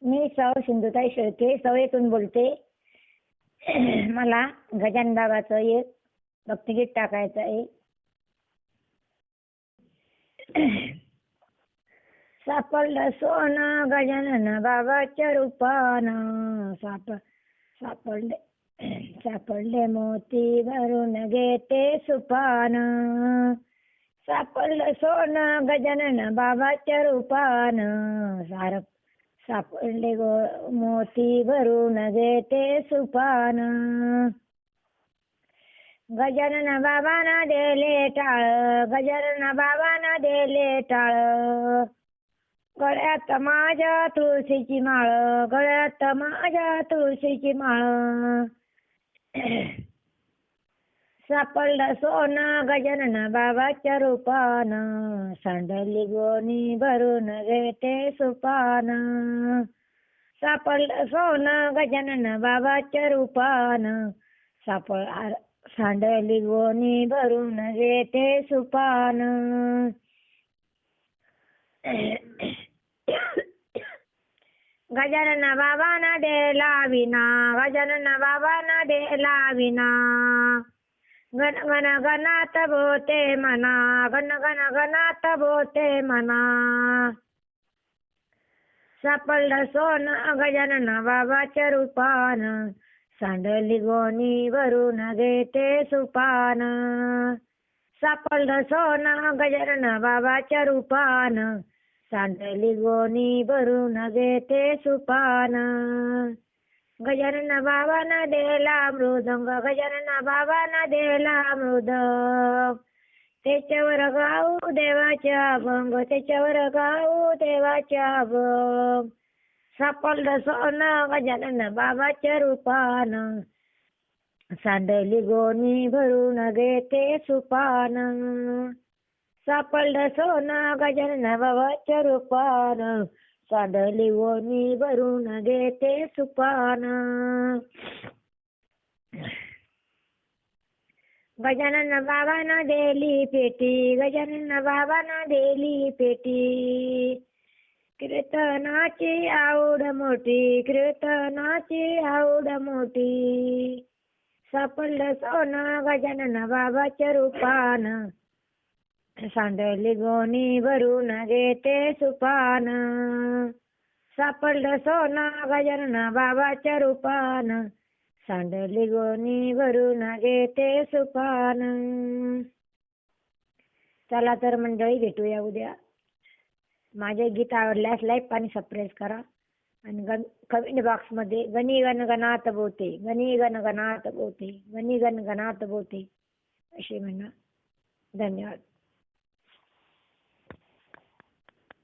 मी सिंधुताई शेळके सवयीतून बोलते. मला गजानन बाबाचं एक भक्तिगीत टाकायचं आहे. सापडलं सोनं गजानन बाबाच्या रूपानं, सापडले मोती भरून घेते सुपान. सापडलं सोनं गजानन बाबाच्या रूपानं, सापडले मोती भरून घेते सुपान. गजानन बाबांना दिले टाळ, गजानन बाबांना दिले टाळ. गळ्यात माझ्या तुळशीची माळ, गळ्यात माझ्या तुळशीची माळ. सापडलं सोनं गजानन बाबाच्या रूपानं, सांडली गोणी भरून घेते सुपान. सापडलं सोनं गजानन बाबाच्या रूपानं, सांडली गोणी भरून घेते सुपान. गजानन बाबांना दिला विना, गजानन बाबांना दिला विना. गण गण गणात बोते मना, गण गण गणात बोते मना. सापडलं सोनं गजानन बाबाच्या रूपानं, सांडली गोणी भरून घेते सुपान. सापडलं सोनं गजानन बाबाच्या रूपानं, सांडली गोणी भरून घेते सुपान. गजानन बाबांना दिला मृदंग, गजानन बाबांना दिला मृदंग. त्याच्यावर गाऊ देवाच्या अभंग, त्याच्यावर गाऊ देवाच्या अभंग. सापडलं सोनं गजानन बाबाच्या रूपानं, सांडली गोणी भरून घेते सुपान. सापडलं सोनं गजानन बाबाच्या रूपानं, सांडली गोणी भरून घेते सुपान. गजानन बाबांना दिली पेटी, गजानन बाबांना दिली पेटी. कीर्तनाची आवड मोठी, कीर्तनाची आवड मोठी. सापडलं सोनं गजानन बाबाच्या रूपानं, सांडली गोणी भरून घेते सुपान. सापडलं सोनं गजानन बाबाच्या रूपानं, सांडली गोणी भरून घेते सुपान. चला तर मंडळी, भेटूया उद्या. माझे गीत आवडल्यास लाईक आणि सबस्क्राईब करा. आणि कमेंट बॉक्समध्ये गणी गण गणात बोते, गणी गण गणात बोते, गणी गण गणात बोते असे म्हणा. धन्यवाद.